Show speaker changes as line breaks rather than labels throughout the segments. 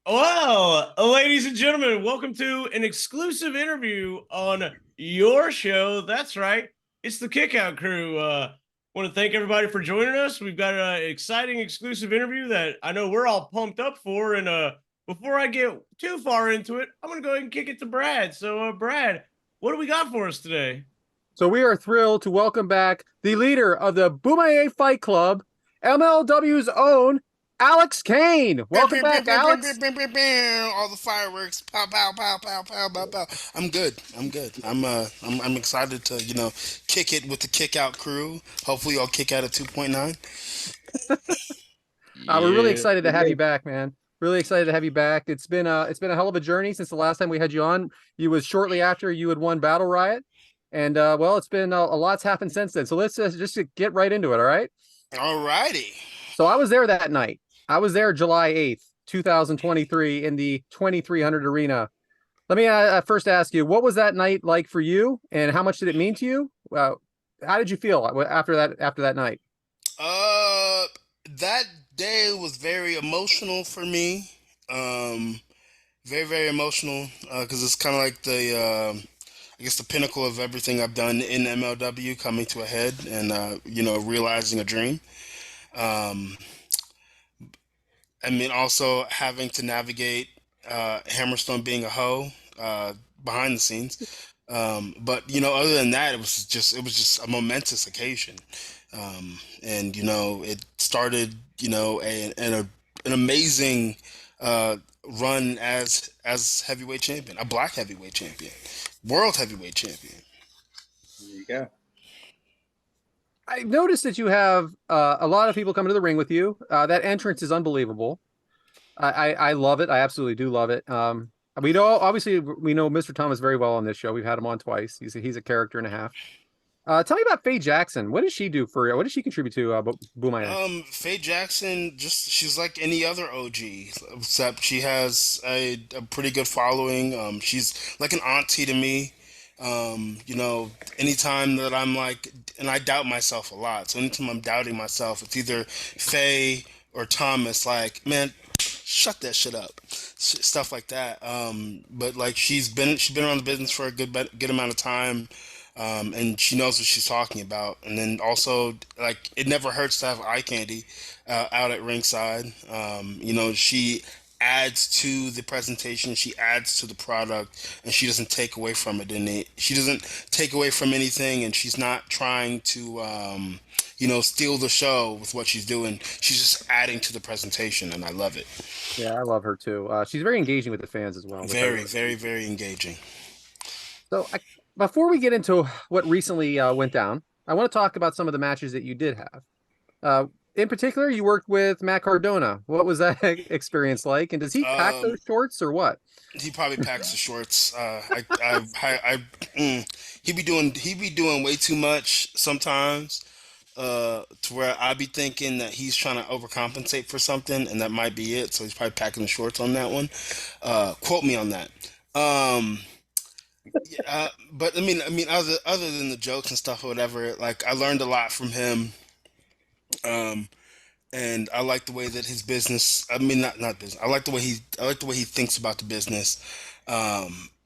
Well, ladies and gentlemen, welcome to an exclusive interview on your show. That's right. It's the Kickout Crew. Want to thank everybody for joining us. We've got an exciting exclusive interview that I know we're all pumped up for. And before I get too far into it, I'm going to go ahead and kick it to Brad. So, Brad, what do we got for us today?
So we are thrilled to welcome back the leader of the BOMAYE Fight Club, MLW's own Alex Kane.
Bam,
Welcome
bam, bam,
back,
bam, bam, bam,
Alex.
bam, bam, bam. All the fireworks, pow, pow, pow, pow, pow, pow, pow. I'm good. I'm good. I'm excited to kick it with the kick out crew. Hopefully, I'll kick out at 2.9.
We're really
Yeah.
excited to have you back, man. Really excited to have you back. It's been a hell of a journey since the last time we had you on. You was shortly after you had won Battle Riot, and well, it's been a lot's happened since then. So let's just get right into it. All right.
Alrighty.
So I was there that night. I was there July 8th, 2023, in the 2300 arena. Let me first ask you, what was that night like for you, and how much did it mean to you? How did you feel after that night?
Uh, that day was very emotional for me. Um, Very, very emotional. Because it's kind of like I guess the pinnacle of everything I've done in MLW coming to a head, and realizing a dream. Um, I mean, also having to navigate Hammerstone being a hoe behind the scenes. But other than that, it was just a momentous occasion, and it started an amazing uh, run as heavyweight champion, a black heavyweight champion, world heavyweight champion.
There you go.
I noticed that you have a lot of people coming to the ring with you. That entrance is unbelievable. I love it. I absolutely do love it. We know obviously we know Mr. Thomas very well on this show. We've had him on twice. He's a character and a half. Tell me about Faye Jackson. What does she do for? What does she contribute to Boomaya?
Faye Jackson, just she's like any other OG, except she has a pretty good following. She's like an auntie to me. Anytime that I'm like, and I doubt myself a lot. So anytime I'm doubting myself, it's either Faye or Thomas. Like, man, shut that shit up, stuff like that. But like she's been around the business for a good amount of time, and she knows what she's talking about. And then also, like, it never hurts to have eye candy out at ringside. She adds to the presentation, she adds to the product, and she doesn't take away from it. And she doesn't take away from anything, and she's not trying to, steal the show with what she's doing. She's just adding to the presentation, and I love it.
Yeah, I love her too. She's very engaging with the fans as well, which I
Very,
really
very,
appreciate.
very engaging.
So, before we get into what recently went down, I want to talk about some of the matches that you did have. Uh, in particular, you worked with Matt Cardona. What was that experience like? And does he pack
Um,
those shorts or what?
he probably packs the shorts. He be doing way too much sometimes. To where I be thinking that he's trying to overcompensate for something, and that might be it. So he's probably packing the shorts on that one. Quote me on that. Um, yeah, but other than the jokes and stuff or whatever, like I learned a lot from him. Um, and I like the way that his business. I mean, not business. I like the way he thinks about the business.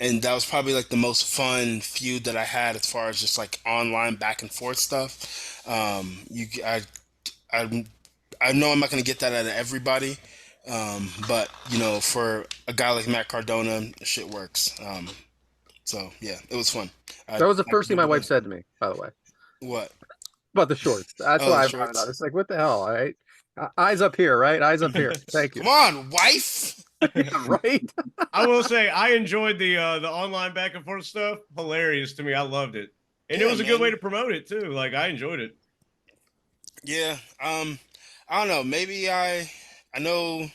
And that was probably like the most fun feud that I had as far as just like online back and forth stuff. I I know I'm not gonna get that out of everybody. But for a guy like Matt Cardona, shit works. So yeah, it was fun.
That was the
I
first thing my
recommend
wife
it.
said to me, by the way,
What?
about the shorts. That's
Oh, the
why I brought it up.
shorts.
It's like, what the hell? All right. Eyes up here, right? Eyes up here. Thank you.
Come on, wife.
Yeah, right.
I will say I enjoyed the online back and forth stuff. Hilarious to me. I loved it. And it
Yeah,
was a good way
man.
to promote it too. Like I enjoyed it.
Yeah. I don't know. Maybe I know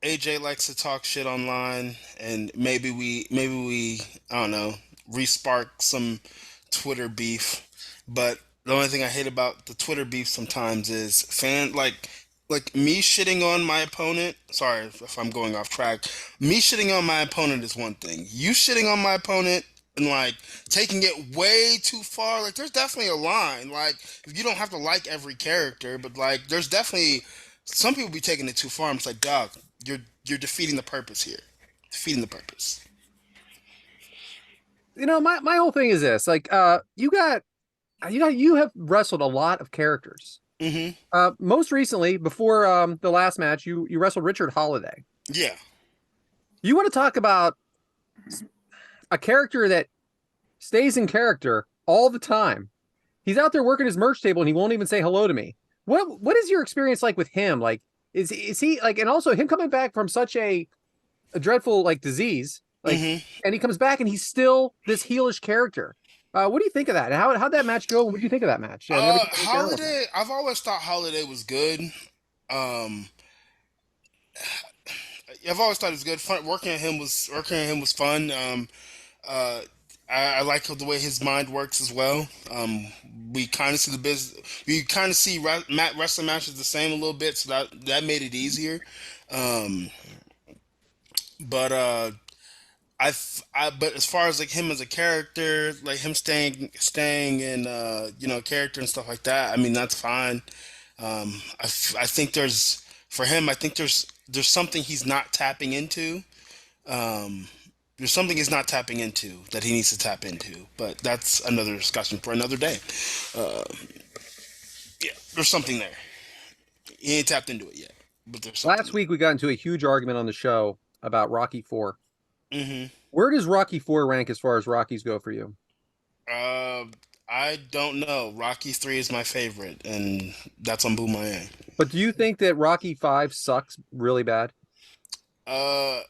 AJ likes to talk shit online, and maybe we I don't know, respark some Twitter beef. But the only thing I hate about the Twitter beef sometimes is like me shitting on my opponent. Sorry if I'm going off track. Me shitting on my opponent is one thing. You shitting on my opponent and like taking it way too far. Like there's definitely a line. Like you don't have to like every character, but like there's definitely some people be taking it too far. I'm just like, dog. you're defeating the purpose here. Defeating the purpose.
My whole thing is this: like, you have wrestled a lot of characters.
Mm-hmm.
Most recently, before the last match, you wrestled Richard Holiday.
Yeah.
You want to talk about a character that stays in character all the time. He's out there working his merch table and he won't even say hello to me. What is your experience like with him? Like, is he like, and also him coming back from such a dreadful like disease, like,
Mm-hmm.
and he comes back and he's still this heelish character. What do you think of that? How'd that match go? What do you think of that match? And everything that went down with it?
Holiday. I've always thought Holiday was good. Um, I've always thought it was good. Fun working at him was fun. Uh, I like the way his mind works as well. We kind of see the business. We kind of see wrestling matches the same a little bit, so that made it easier. Um, but but as far as like him as a character, like him staying in character and stuff like that, I mean that's fine. I think there's for him, I think there's something he's not tapping into. Um, there's something he's not tapping into that he needs to tap into, but that's another discussion for another day. Uh, yeah, there's something there. He ain't tapped into it yet, but there's something
Last week we got into a huge argument on the show about Rocky Four.
there. Mm-hmm.
Where does Rocky Four rank as far as Rockies go for you?
Uh, I don't know. Rocky 3 is my favorite, and that's on BOMAYE.
But do you think that Rocky Five sucks really bad?
Uh,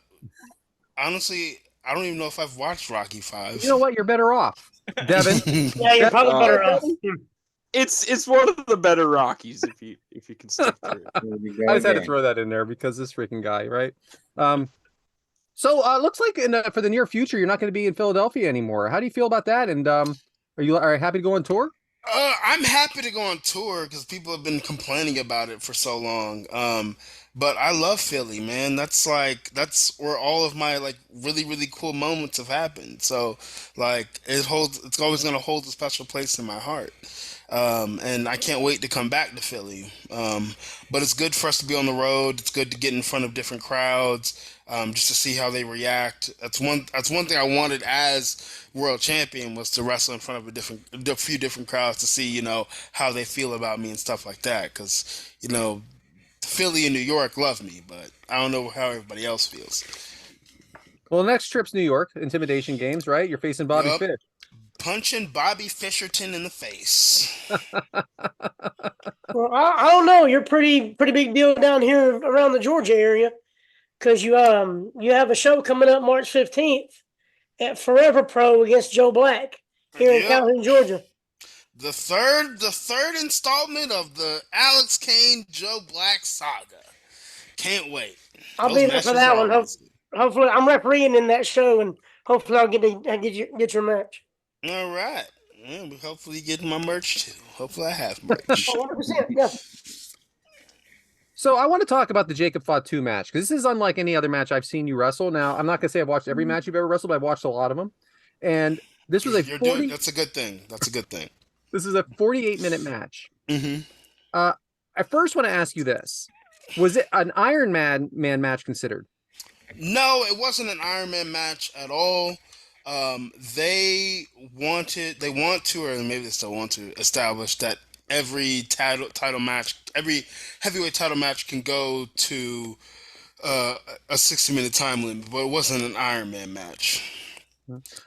honestly, I don't even know if I've watched Rocky 5.
You know what? You're better off, Devin.
Yeah, you're probably better off.
It's one of the better Rockies if you can stick through.
I just had to throw that in there because this freaking guy, right? So looks like for the near future you're not going to be in Philadelphia anymore. How do you feel about that? And are you happy to go on tour?
I'm happy to go on tour because people have been complaining about it for so long. But I love Philly, man. That's where all of my like really really cool moments have happened. So like it's always gonna hold a special place in my heart. And I can't wait to come back to Philly. But it's good for us to be on the road. It's good to get in front of different crowds, just to see how they react. That's one thing I wanted as world champion was to wrestle in front of a few different crowds to see how they feel about me and stuff like that. Because Philly and New York love me, but I don't know how everybody else feels.
Well, next trip's New York, Intimidation Games, right? You're facing Bobby
Yup.
Fish.
Punching Bobby Fisherton in the face.
Well, I don't know. You're pretty big deal down here around the Georgia area because you have a show coming up March 15th at Forever Pro against Joe Black here in
Yep.
Calhoun, Georgia.
The third installment of the Alex Kane Joe Black saga. Can't wait.
I'll
Those
be there for
matches
that
are
one.
always good.
Hopefully, I'm refereeing in that show, and hopefully, I'll get your match.
All right. Yeah, we hopefully get my merch too. Hopefully I have merch.
100%. Yeah.
So I want to talk about the Jacob Fatu match because this is unlike any other match I've seen you wrestle. Now, I'm not going to say I've watched every match you've ever wrestled, but I've watched a lot of them. And this was
That's a good thing. That's a good thing.
This is a 48-minute match.
Mm-hmm.
I first want to ask you this. Was it an Iron Man match considered?
No, it wasn't an Iron Man match at all. They want to, or maybe they still want to establish that every title match, every heavyweight title match can go to a 60-minute time limit, but it wasn't an Iron Man match.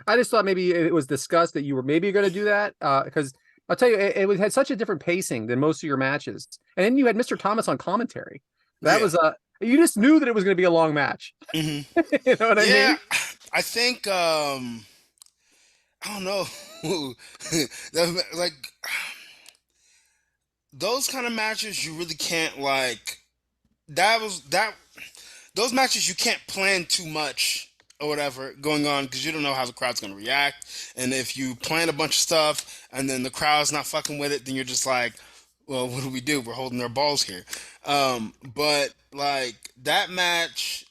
I just thought maybe it was discussed that you were maybe going to do that because I'll tell you, it had such a different pacing than most of your matches. And then you had Mr. Thomas on commentary. That was you just knew that it was going to be a long match.
Mm-hmm.
You know what I mean?
I think I don't know, like those kind of matches you really can't like. Those matches you can't plan too much or whatever going on because you don't know how the crowd's going to react. And if you plan a bunch of stuff and then the crowd's not fucking with it, then you're just like, well, what do? We're holding their balls here. But like that match,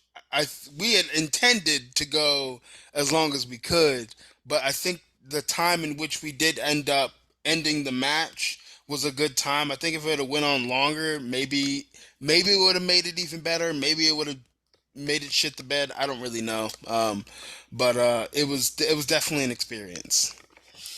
we had intended to go as long as we could, but I think the time in which we did end up ending the match was a good time. I think if it had went on longer, maybe it would have made it even better. Maybe it would have made it shit the bed. I don't really know. But it was definitely an experience.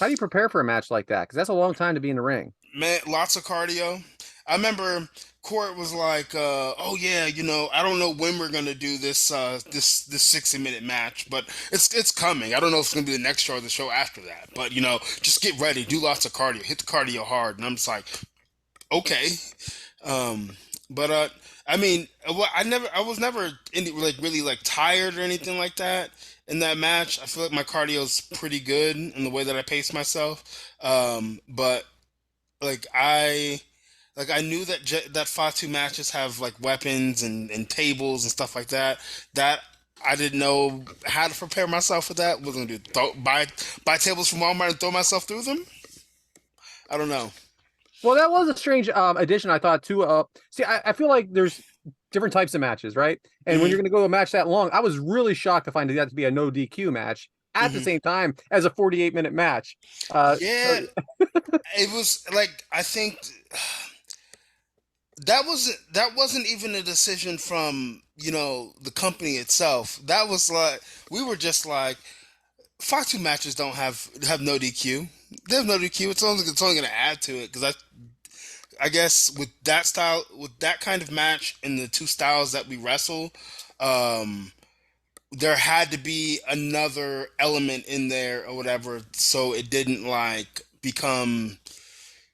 How do you prepare for a match like that? Because that's a long time to be in the ring.
Man, lots of cardio. I remember Court was like, "Oh yeah, I don't know when we're gonna do this 60-minute match, but it's coming. I don't know if it's gonna be the next show or the show after that, but just get ready, do lots of cardio, hit the cardio hard." And I'm just like, okay. Um, but I mean, I was never like really like tired or anything like that in that match. I feel like my cardio's pretty good in the way that I pace myself. But like I knew that that Fatu matches have like weapons and tables and stuff like that. That I didn't know how to prepare myself for that. Was gonna do buy tables from Walmart and throw myself through them? I don't know.
Well, that was a strange addition, I thought, too. See, I feel like there's different types of matches, right? And when
Hmm.
you're going to go a match that long, I was really shocked to find that to be a no DQ match at the
Hmm.
same time as a 48-minute match. So
Yeah, it was like I think that wasn't even a decision from the company itself. That was like we were just like Fox 2 matches don't have no DQ. They have no DQ. It's only going to add to it because I guess with that style, with that kind of match and the two styles that we wrestle, um, there had to be another element in there or whatever, so it didn't like become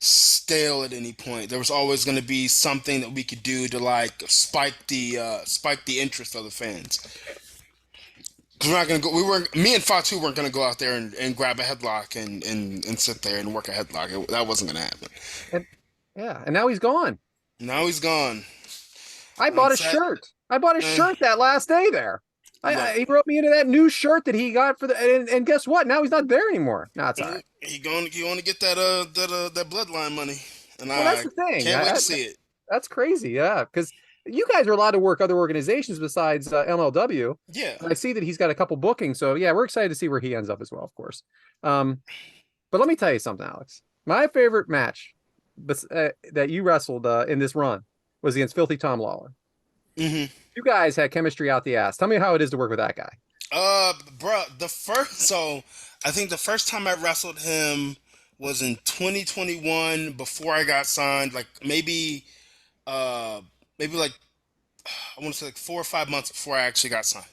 stale at any point. There was always going to be something that we could do to like spike the interest of the fans. 'Cause we're not gonna go. Me and Fatu weren't gonna go out there and grab a headlock and sit there and work a headlock. That wasn't gonna happen.
and yeah, and now he's gone.
Now he's gone.
I
On
bought a
set,
shirt. I bought a
eh,
shirt that last day there.
look,
He wrote me into that new shirt that he got for and guess what? Now he's not there anymore. No, it's all right.
he going to get that bloodline money, and
Well, that's
I
the thing.
can't wait to see it.
That's crazy. Yeah, because you guys are allowed to work other organizations besides MLW.
Yeah.
And I see that he's got a couple bookings. So yeah, we're excited to see where he ends up as well, of course. Um, but let me tell you something, Alex. My favorite match that you wrestled in this run was against Filthy Tom Lawler.
Hmm.
You guys had chemistry out the ass. Tell me how it is to work with that guy.
Bro, so I think the first time I wrestled him was in 2021 before I got signed. Like uh, maybe like I want to say like 4 or 5 months before I actually got signed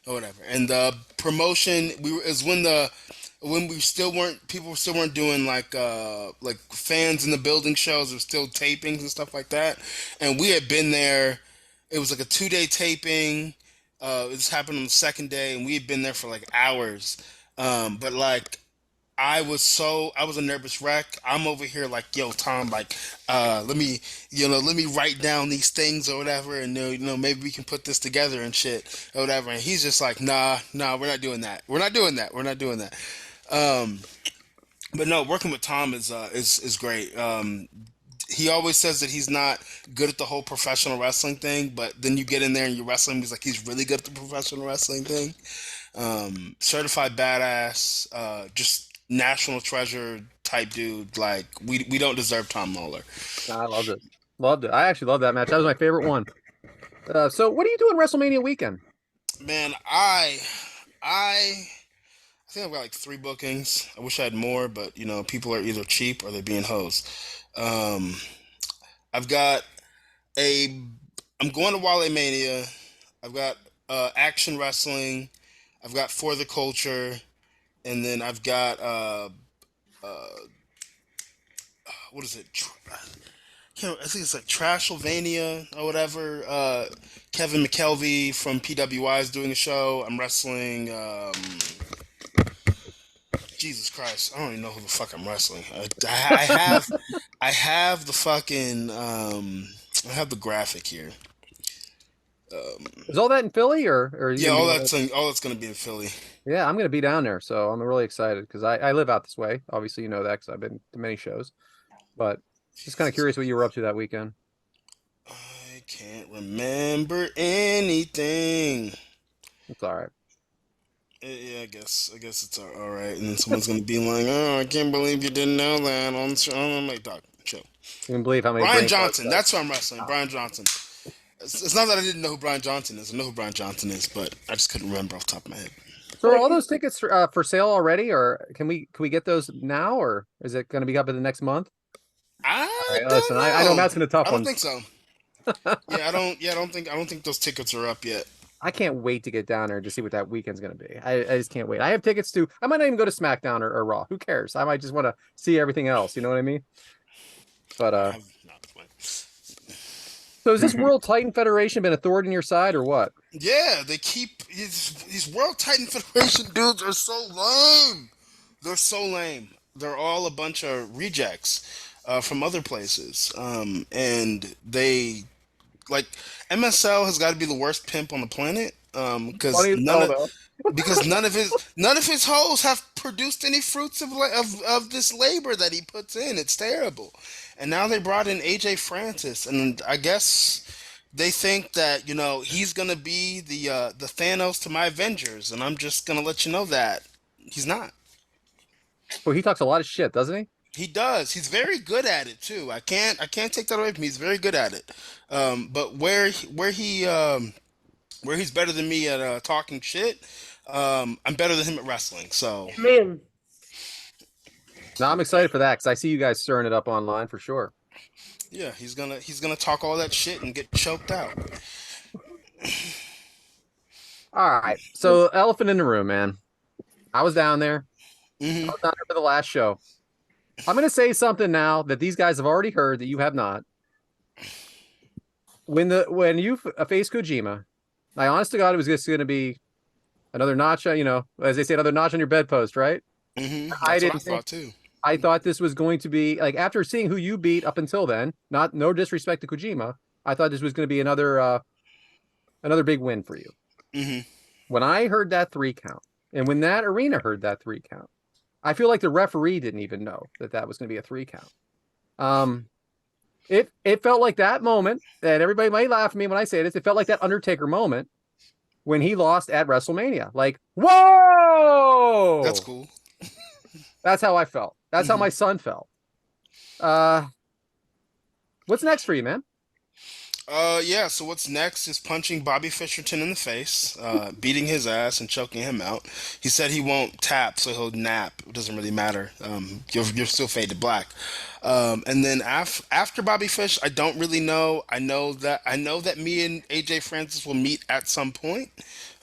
or whatever. And the promotion is when we still weren't people still weren't doing like fans in the building shows. There was still tapings and stuff like that. And we had been there. It was like a 2-day taping. This happened on the second day, and we had been there for like hours. But like I was a nervous wreck. I'm over here like, yo, Tom, like, let me write down these things or whatever, and maybe we can put this together and shit or whatever. And he's just like, nah, we're not doing that. We're not doing that. We're not doing that. Um, but no, working with Tom is great. He always says that he's not good at the whole professional wrestling thing, but then you get in there and you wrestle him, he's like he's really good at the professional wrestling thing. Certified badass, just national treasure type dude. Like we don't deserve Tom Muller.
I loved it. Loved it. I actually loved that match. That was my favorite one. So what are you doing WrestleMania weekend?
Man, I think I've got like 3 bookings. I wish I had more, but people are either cheap or they're being hoes. Um, I've got a. I'm going to Wale Mania. I've got action wrestling. I've got For the Culture, and then I've got uh, what is it? I think it's like Trashylvania or whatever. Kevin McKelvey from PWI is doing a show. I'm wrestling. Jesus Christ, I don't even know who the fuck I'm wrestling. I have the fucking I have the graphic here. Um,
Is all that in Philly or are you
yeah,
gonna
all
be
that's gonna be in Philly.
Yeah, I'm gonna be down there, so I'm really excited because I live out this way. Obviously, you know that because I've been to many shows. But just kind of
Jesus,
curious what you were up to that weekend.
I can't remember anything.
It's all right.
Yeah, I guess it's all right. And then someone's gonna be like, "Oh, I can't believe you didn't know that." On the show, I'm like, "Dog, chill."
You can believe how many
Brian
brain farts
Johnson,
that.
that's who I'm wrestling. Brian Johnson. It's not that I didn't know who Brian Johnson is. I know who Brian Johnson is, but I just couldn't remember off the top of my head.
So are all those tickets for sale already, or can we get those now, or is it going to be up in the next month? All
I
right,
don't
listen, I know
know.
Matt's going to tough
I don't
one.
think so. Yeah, I don't. Yeah, I don't think those tickets are up yet.
I can't wait to get down there to see what that weekend's going to be. I just can't wait. I have tickets to. I might not even go to SmackDown or Raw. Who cares? I might just want to see everything else. You know what I mean? But
I have not played.
so has this World Titan Federation been a thorn in your side or what?
Yeah, they keep these World Titan Federation dudes are so lame. They're so lame. They're all a bunch of rejects from other places, and they like MSL has got to be the worst pimp on the planet because
Funny as hell, though.
none of his hoes have produced any fruits of this labor that he puts in. It's terrible. And now they brought in AJ Francis, and I guess they think that he's gonna be the Thanos to my Avengers, and I'm just gonna let you know that he's not.
Well, he talks a lot of shit, doesn't he?
He does. He's very good at it too. I can't take that away from him. He's very good at it. But where he's better than me at talking shit, I'm better than him at wrestling. So
Man,
No, I'm excited for that because I see you guys stirring it up online for sure.
yeah, he's gonna talk all that shit and get choked out.
All right. So elephant in the room, man. I was down there. I
Hmm.
was down there for the last show. I'm going to say something now that these guys have already heard that you have not. When you face Kojima, I honest to God, it was just going to be another notch, as they say, another notch on your bedpost, right?
Hmm.
I
That's what I
didn't think.
thought too.
I thought this was going to be like after seeing who you beat up until then. No disrespect to Kojima, I thought this was going to be another big win for you.
Hmm.
When I heard that 3 count, and when that arena heard that 3 count, I feel like the referee didn't even know that was going to be a 3 count. It felt like that moment, and everybody might laugh at me when I say this. It felt like that Undertaker moment when he lost at WrestleMania. Like,
That's
whoa!
cool.
That's how I felt. That's how my son felt. What's next for you, man?
Yeah, so what's next is punching Bobby Fischerton in the face, beating his ass and choking him out. He said he won't tap, so he'll nap. It doesn't really matter. You're still fade to black. And then after Bobby Fish, I don't really know. I know that me and AJ Francis will meet at some point,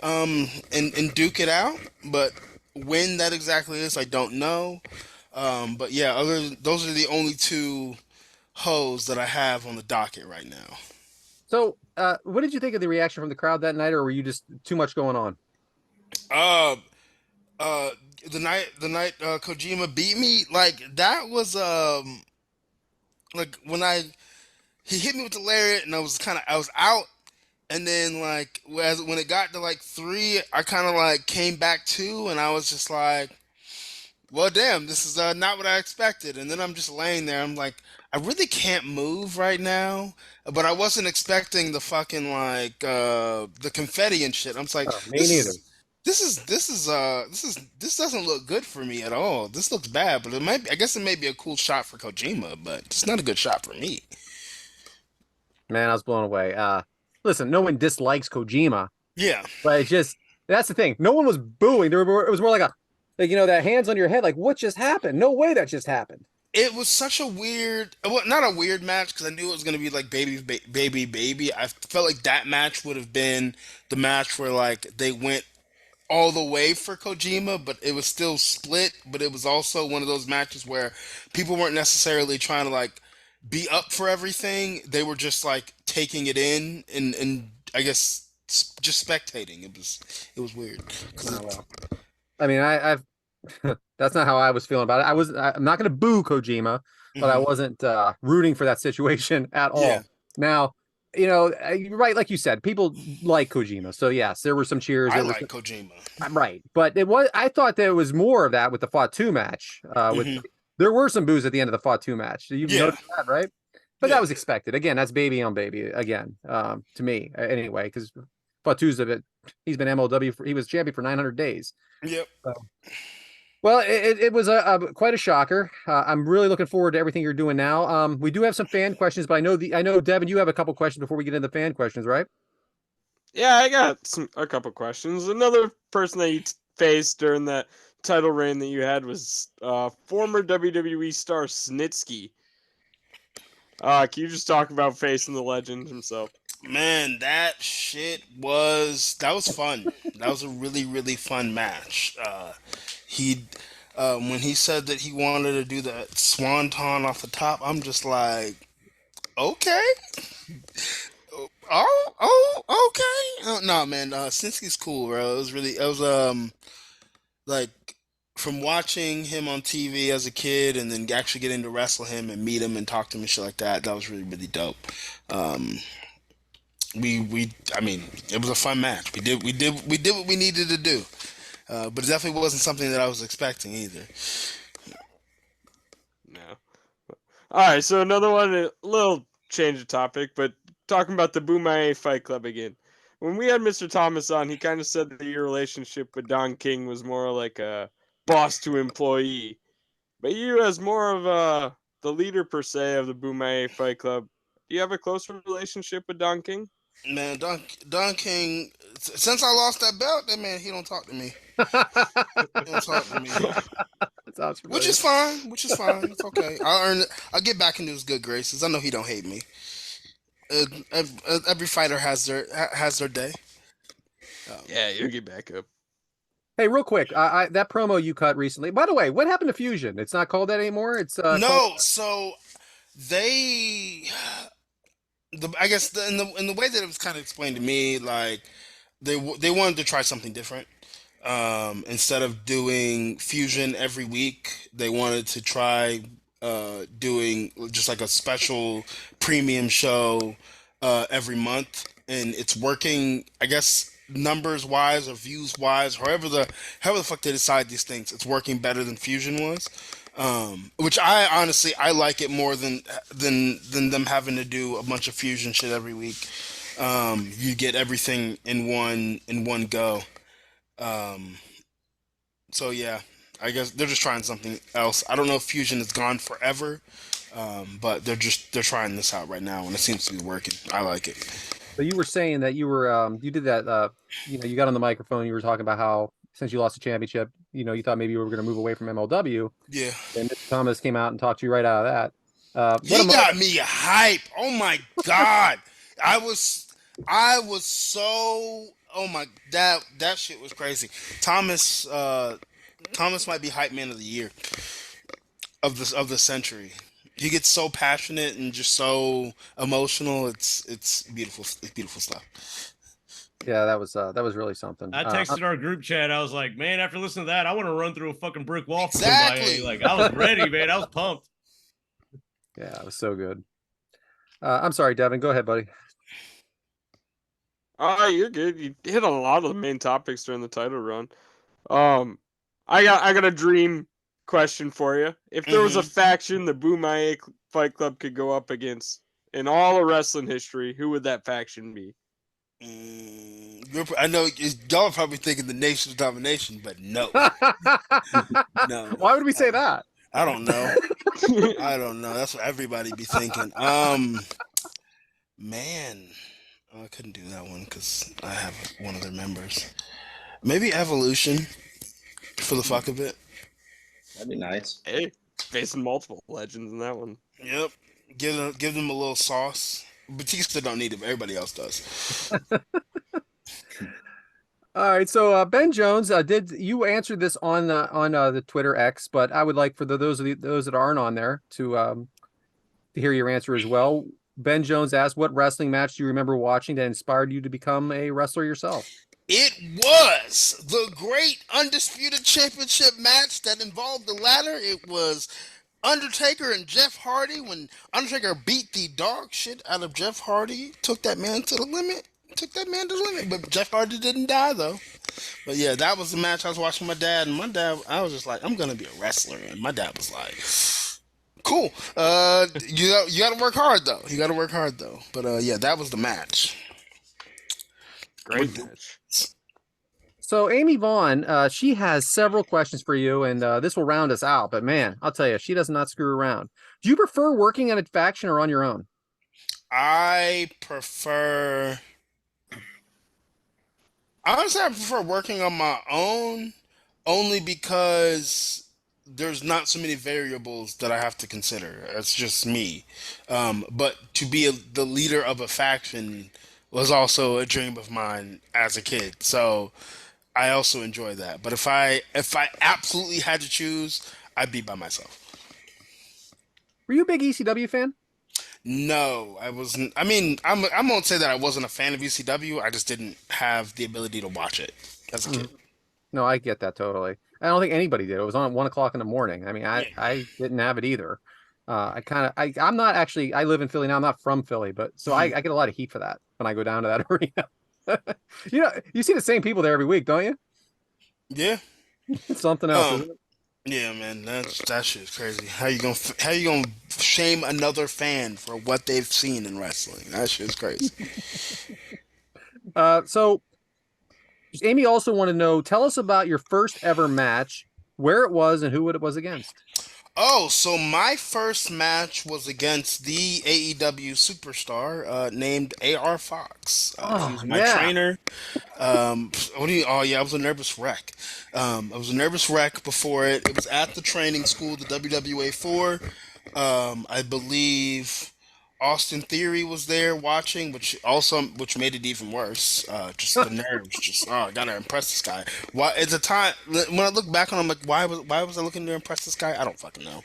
and duke it out. But when that exactly is, I don't know. But yeah, those are the only two hoes that I have on the docket right now.
So, what did you think of the reaction from the crowd that night, or were you just too much going on?
Uh, uh, the night Kojima beat me, like that was like when he hit me with the lariat, and I was out, and then like when it got to like 3, I kind of like came back to, and I was just like, well, damn, this is not what I expected. And then I'm just laying there. I'm like, I really can't move right now. But I wasn't expecting the fucking like the confetti and shit. I'm just like,
Oh, me neither.
this doesn't look good for me at all. This looks bad, but I guess it may be a cool shot for Kojima, but it's not a good shot for me.
Man, I was blown away. Listen, no one dislikes Kojima,
Yeah.
but it's just that's the thing. No one was booing. It was more like that hands on your head, like what just happened? No way that just happened.
It was such a weird, well, not a weird match because I knew it was going to be like baby. I felt like that match would have been the match where like they went all the way for Kojima, but it was still split. But it was also one of those matches where people weren't necessarily trying to like be up for everything. They were just like taking it in and I guess just spectating. It was weird. 'Cause
Oh, well. I mean, I've that's not how I was feeling about it. I'm not going to boo Kojima, but I
Mhm.
wasn't rooting for that situation at
Yeah,
all. Now, you're right, like you said, people like Kojima. So yes, there were some cheers.
I
There was
like Kojima.
right, but I thought there was more of that with the Fought 2 match.
Hmm.
There were some boos at the end of the Fought 2 match. You've
Yeah,
noticed that, right? But that
yeah,
was expected. Again, that's baby on baby again, to me anyway, because Fought 2's a bit. He's been MLW he was champion for 900 days.
yep.
So, Well, it was a quite a shocker. I'm really looking forward to everything you're doing now. We do have some fan questions, but I know Devin, you have a couple questions before we get into the fan questions, right?
Yeah, I got a couple questions. Another person that you faced during that title reign that you had was former WWE star Snitsky. Can you just talk about facing the legend himself?
Man, that was fun. That was a really really fun match. He when he said that he wanted to do that swanton off the top, I'm just like, okay, okay. No, man, Sinski's cool, bro. It was like from watching him on TV as a kid and then actually getting to wrestle him and meet him and talk to him and shit like that. That was really really dope. Um, I mean, it was a fun match. We did what we needed to do. But it definitely wasn't something that I was expecting either.
No. All right, so another one, a little change of topic, but talking about the BOMAYE Fight Club again. When we had Mr. Thomas on, he kind of said that your relationship with Don King was more like a boss to employee, but you, as more of the leader per se of the BOMAYE Fight Club, do you have a closer relationship with Don King?
Man, Don King, since I lost that belt, that man, he don't talk to me. He don't talk to me.
That sounds
Which
familiar.
is fine. Which is fine. It's okay. I'll earn it. I'll get back into his good graces. I know he don't hate me. Every fighter has their day.
Yeah, you'll get back up.
Hey, real quick, that promo you cut recently. By the way, what happened to Fusion? It's not called that anymore. It's called.
No, so they, I guess in the way that it was kind of explained to me, like they wanted to try something different. Instead of doing Fusion every week, they wanted to try doing just like a special premium show every month, and it's working. I guess numbers wise or views wise, however the fuck they decide these things, it's working better than Fusion was. Which I honestly I like it more than them having to do a bunch of Fusion shit every week. You get everything in one go. Um, so yeah, I guess they're just trying something else. I don't know if Fusion is gone forever, but they're trying this out right now, and it seems to be working. I like it.
So you were saying that you did that. You got on the microphone. You were talking about how since you lost the championship, you thought maybe you were going to move away from MLW,
Yeah,
and Mr. Thomas came out and talked to you right out of that.
he got me hype. Oh my god, I was I was so oh my that shit was crazy. Thomas Thomas might be hype man of the year of the century. He gets so passionate and just so emotional. It's beautiful. It's beautiful stuff.
Yeah, that was really something.
I texted our group chat. I was like, man, after listening to that, I want to run through a fucking brick wall for
Exactly.
somebody. Like, I was ready, man. I was pumped.
Yeah, it was so good. I'm sorry, Devin. Go ahead, buddy.
Oh, you're good. You hit a lot of the main topics during the title run. I got a dream question for you. If there was a faction the BOMAYE Fight Club could go up against in all of wrestling history, who would that faction be?
I know y'all are probably thinking the Nation of Domination, but no, no.
Why would we say that?
I don't know. I don't know. That's what everybody be thinking. Man, I couldn't do that one because I have one of their members. Maybe Evolution for the fuck of it.
That'd be nice.
Hey, facing multiple legends in that one.
Yep. Give them a little sauce. Batista don't need it. Everybody else does.
All right, so Ben Jones, did you answer this on the Twitter X? But I would like for those that aren't on there to hear your answer as well. Ben Jones asked, "What wrestling match do you remember watching that inspired you to become a wrestler yourself?"
It was the great undisputed championship match that involved the ladder. It was Undertaker and Jeff Hardy when Undertaker beat the dog shit out of Jeff Hardy, took that man to the limit. But Jeff Hardy didn't die though. But yeah, that was the match I was watching with my dad, and my dad, I was just like, I'm gonna be a wrestler, and my dad was like, cool. You gotta work hard though. But yeah, that was the match.
Great match.
So Amy Vaughn, she has several questions for you, and this will round us out. But man, I'll tell you, she does not screw around. Do you prefer working in a faction or on your own?
I prefer. Honestly, I prefer working on my own, only because there's not so many variables that I have to consider. It's just me. But to be the leader of a faction was also a dream of mine as a kid. So I also enjoy that. But if I absolutely had to choose, I'd be by myself.
Were you a big ECW fan?
No, I wasn't. I mean, I won't say that I wasn't a fan of ECW. I just didn't have the ability to watch it as a kid.
No, I get that totally. I don't think anybody did. It was on at 1 o'clock in the morning. I mean,
Yeah.
I didn't have it either. I'm not actually. I live in Philly now. I'm not from Philly, but so I get a lot of heat for that when I go down to that arena. You see the same people there every week, don't you?
Yeah.
It's something else,
Um,
isn't it?
Yeah, man, that shit's crazy. How you gonna shame another fan for what they've seen in wrestling? That shit's crazy.
So Amy also wanted to know, tell us about your first ever match, where it was, and who it was against.
Oh, so my first match was against the AEW superstar named AR Fox. He was my trainer. What do you? Oh yeah, I was a nervous wreck. I was a nervous wreck before it. It was at the training school, the WWA 4. I believe Austin Theory was there watching, which made it even worse. Just the nerves. Just I gotta impress this guy. Why? At the time when I look back on, it, I'm like, why was I looking to impress this guy? I don't fucking know.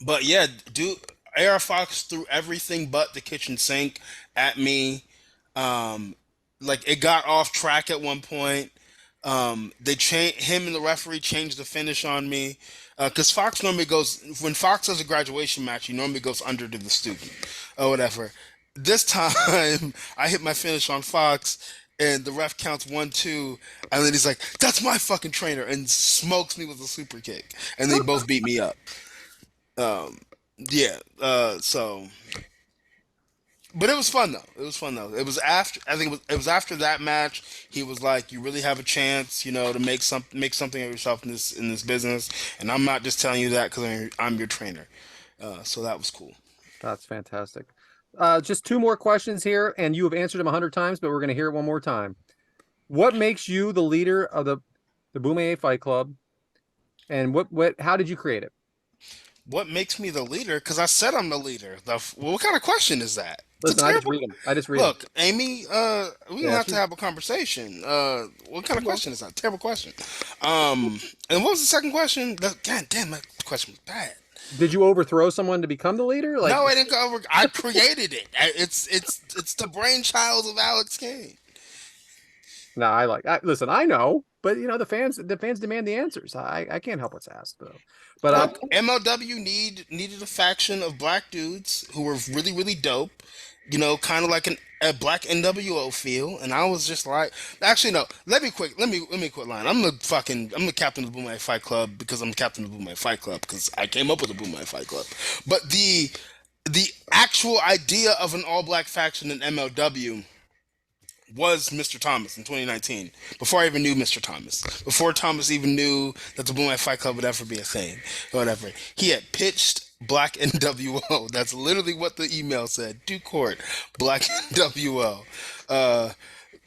But yeah, dude, AR Fox threw everything but the kitchen sink at me. Like it got off track at one point. They changed him and the referee changed the finish on me. Because Fox normally goes when Fox does a graduation match, he normally goes under to the student or whatever. This time, I hit my finish on Fox, and the ref counts 1, 2, and then he's like, "That's my fucking trainer," and smokes me with a super kick, and they both beat me up. Yeah. So. But it was fun though. It was fun though. It was after I think it was after that match. He was like, "You really have a chance, to make something of yourself in this business." And I'm not just telling you that because I'm your trainer. So that was cool.
That's fantastic. Just two more questions here, and you have answered them 100 times, but we're going to hear it one more time. What makes you the leader of the BOMAYE Fight Club, and how did you create it?
What makes me the leader? Because I said I'm the leader. What kind of question is that?
Listen, I just read them.
Look, Amy, we're gonna have to have a conversation. What kind of question is that? Terrible question. And what was the second question? God damn, that question was bad.
Did you overthrow someone to become the leader?
No, I didn't go over. I created it. It's the brainchild of Alex Kane.
No, listen, I know, but the fans demand the answers. I can't help what's asked though. But
MLW needed a faction of black dudes who were really, really dope. Kind of like a black NWO feel, and I was just like, actually no. Let me quit line. I'm the captain of the BOMAYE Fight Club because I'm the captain of the BOMAYE Fight Club because I came up with the BOMAYE Fight Club. But the actual idea of an all black faction in MLW was Mr. Thomas in 2019. Before I even knew Mr. Thomas, before Thomas even knew that the BOMAYE Fight Club would ever be a thing or whatever, he had pitched Black NWO. That's literally what the email said. Do court, Black NWO.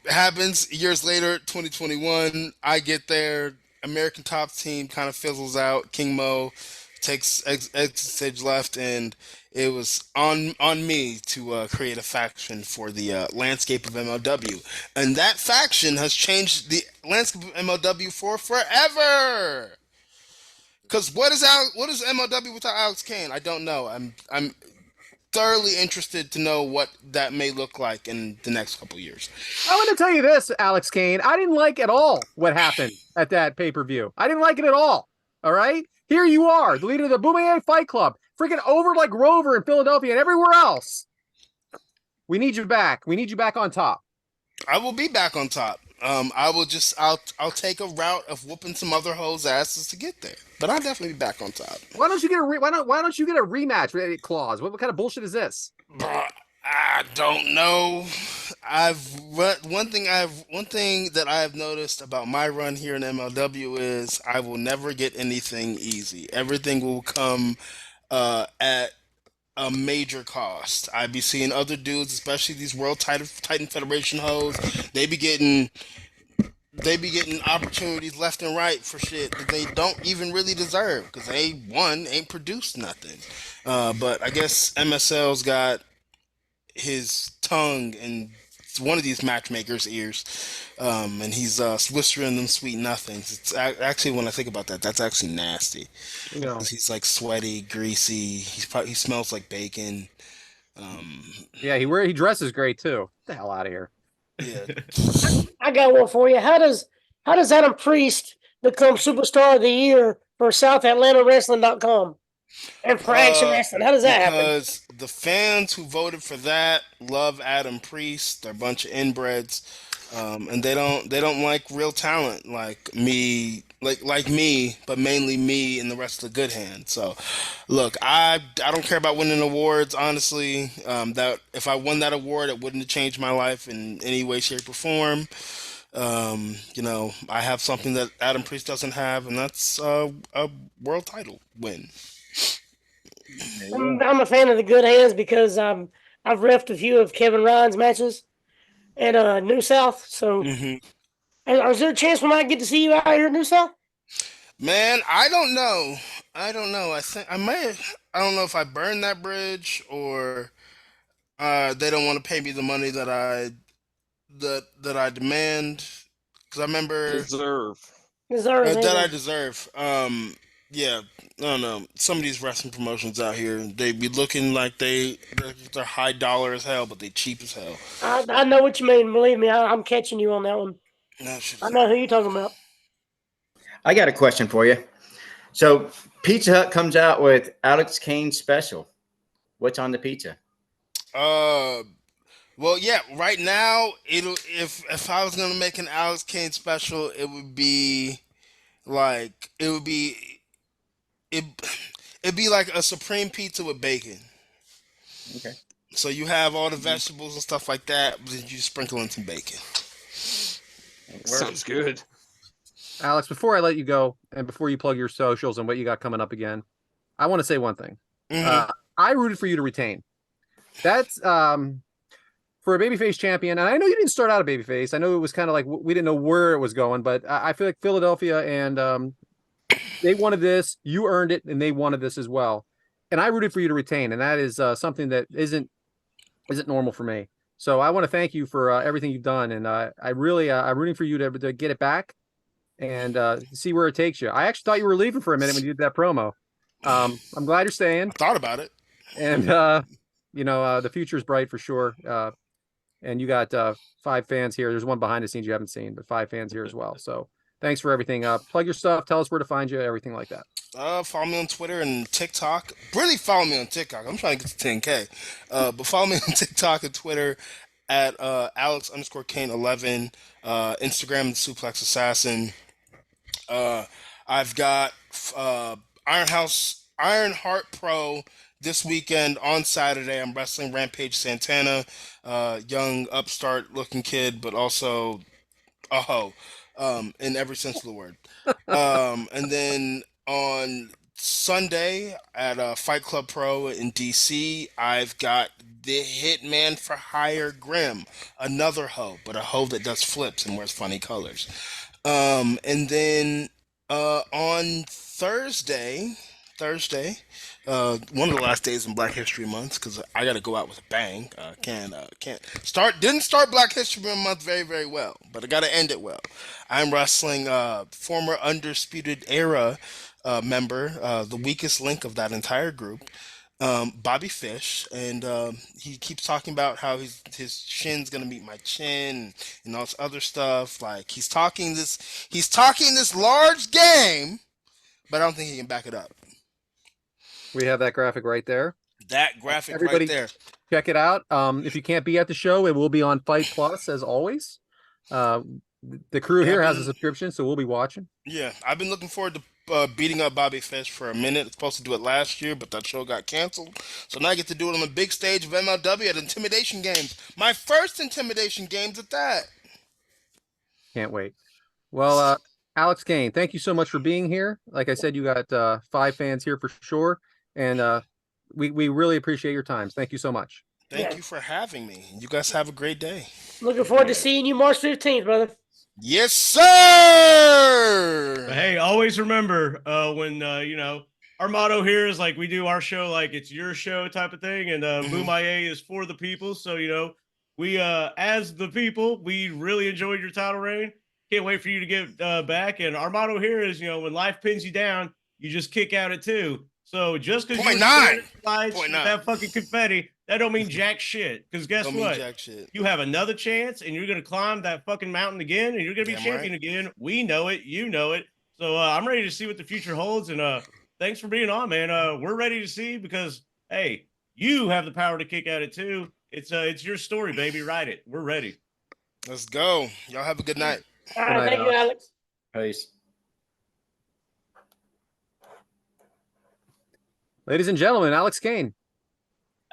Happens years later, 2021. I get there. American Top Team kind of fizzles out. King Mo takes exit stage left, and it was on me to create a faction for the landscape of MLW, and that faction has changed the landscape of MLW for forever. Because what is MLW without Alex Kane? I don't know. I'm thoroughly interested to know what that may look like in the next couple years.
I'm going to tell you this, Alex Kane. I didn't like at all what happened at that pay-per-view. I didn't like it at all. All right? Here you are, the leader of the BOMAYE Fight Club, freaking over like Rover in Philadelphia and everywhere else. We need you back. We need you back on top.
I will be back on top. I'll take a route of whooping some other hoes' asses to get there. But I'll definitely be back on top.
Why don't you get why don't you get a rematch clause? What kind of bullshit is this?
I don't know. one thing that I have noticed about my run here in MLW is I will never get anything easy. Everything will come at a major cost. I be seeing other dudes, especially these Titan Federation hoes. They be getting opportunities left and right for shit that they don't even really deserve because they one ain't produced nothing. But I guess MSL's got his tongue in one of these matchmakers' ears, and he's whispering them sweet nothings. Actually, when I think about that, that's actually nasty.
You know,
'Cause he's like sweaty, greasy. He smells like bacon.
yeah, he dresses great too. Get the hell out of here.
Yeah.
I got one for you. How does Adam Priest become superstar of the year for SouthAtlantaWrestling.com and for Action Wrestling? How does that happen?
Because the fans who voted for that love Adam Priest. They're a bunch of inbreds, and they don't like real talent like me, like me, but mainly me and the rest of the good hand. So, look, I don't care about winning awards. Honestly, that if I won that award, it wouldn't have changed my life in any way, shape, or form. I have something that Adam Priest doesn't have, and that's a world title win.
There you
I'm,
go.
I'm a fan of the good hands because I've refed a few of Kevin Ryan's matches at New South. So,
hmm
is there a chance we might get to see you out here at New South?
Man, I don't know. I don't know. I think I might have. I don't know if I burned that bridge or they don't want to pay me the money that I demand. Because I remember
Deserve.
Deserve
that I
it.
deserve. Yeah. I don't know. Some of these wrestling promotions out here, they be looking like they're high dollar as hell, but they cheap as hell.
I know what you mean. Believe me, I'm catching you on that one.
That shit
I
is-
know who you're talking about.
I got a question for you. So Pizza Hut comes out with Alex Kane special. What's on the pizza?
Uh, well, yeah. Right now, if I was gonna make an Alex Kane special, it would be like it it'd be like a supreme pizza with bacon.
Okay.
So you have all the vegetables and stuff like that, but then you sprinkle in some bacon.
It
Sounds
works.
good.
Alex, before I let you go and before you plug your socials and what you got coming up again, I want to say one thing.
hmm
I rooted for you to retain. That's for a babyface champion, and I know you didn't start out a babyface. I know it was kind of like we didn't know where it was going, but I feel like Philadelphia and they wanted this. You earned it, and they wanted this as well. And I rooted for you to retain, and that is something that isn't normal for me. So I want to thank you for everything you've done, and I really I'm rooting for you to get it back and see where it takes you. I actually thought you were leaving for a minute when you did that promo. I'm glad you're
I
staying,
thought about it.
and the future is bright for sure. And you got 5 fans here. There's one behind the scenes you haven't seen, but 5 fans here as well. So thanks for everything. Plug your stuff. Tell us where to find you. Everything like that.
Follow me on Twitter and TikTok. Really follow me on TikTok. I'm trying to get to 10K. But follow me on TikTok and Twitter at Alex underscore Kane 11. Instagram the Suplex Assassin. Uh, I've got Ironheart Pro this weekend on Saturday. I'm wrestling Rampage Santana, young upstart looking kid, but also a hoe, in every sense of the word. And then on Sunday at Fight Club Pro in DC, I've got the Hitman for Hire Grim, another hoe, but a hoe that does flips and wears funny colors. And then on Thursday, one of the last days in Black History Month, because I got to go out with a bang. Can't start. Didn't start Black History Month very very well, but I got to end it well. I'm wrestling former Undisputed Era member, the weakest link of that entire group. Bobby Fish, and he keeps talking about how his shin's gonna meet my chin and all this other stuff. Like he's talking this large game, but I don't think he can back it up.
We have that graphic right there.
That graphic right
Everybody
there.
check it out. If you can't be at the show, it will be on Fight Plus as always. The crew
Yeah,
here
I've
has a
been-
subscription, so we'll be watching.
Yeah, I've been looking forward to beating up Bobby Fish for a minute. Supposed to do it last year, but that show got canceled. So now I get to do it on the big stage of MLW at Intimidation Games. My first Intimidation Games at that.
Can't wait. Well, Alex Kane, thank you so much for being here. Like I said, you got 5 fans here for sure, and we really appreciate your times. Thank you so much.
Thank you for having me. You guys have a great day.
Looking forward to seeing you March 15th, brother.
Yes, sir.
But hey, always remember when you know, our motto here is like we do our show like it's your show type of thing, and BOMAYE is for the people. So you know, we as the people, we really enjoyed your title reign. Can't wait for you to get back. And our motto here is, you know, when life pins you down, you just kick out at 2. So just because
Point
you're
nine.
with that fucking confetti, that don't mean jack shit. Because guess
Don't mean
what?
jack shit.
You have another chance, and you're gonna climb that fucking mountain again, and you're gonna be
Damn
champion again. We know it, you know it. So I'm ready to see what the future holds. And thanks for being on, man. We're ready to see because hey, you have the power to kick out at 2. It's your story, baby. Write it. We're ready.
Let's go. Y'all have a good night.
All
Good
right,
night,
thank you,
Alex.
Alex.
Peace.
Ladies and gentlemen, Alex Kane.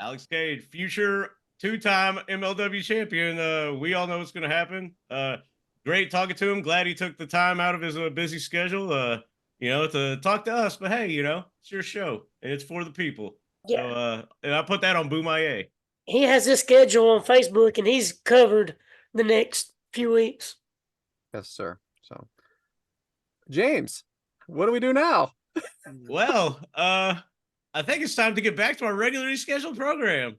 Alex Kane, future 2-time MLW champion. We all know what's going to happen. Great talking to him. Glad he took the time out of his busy schedule, you know, to talk to us. But hey, you know, it's your show and it's for the people.
Yeah.
So, and I put that on BOMAYE.
He has his schedule on Facebook, and he's covered the next few weeks.
Yes, sir. So, James, what do we do now?
Well, I think it's time to get back to our regularly scheduled program.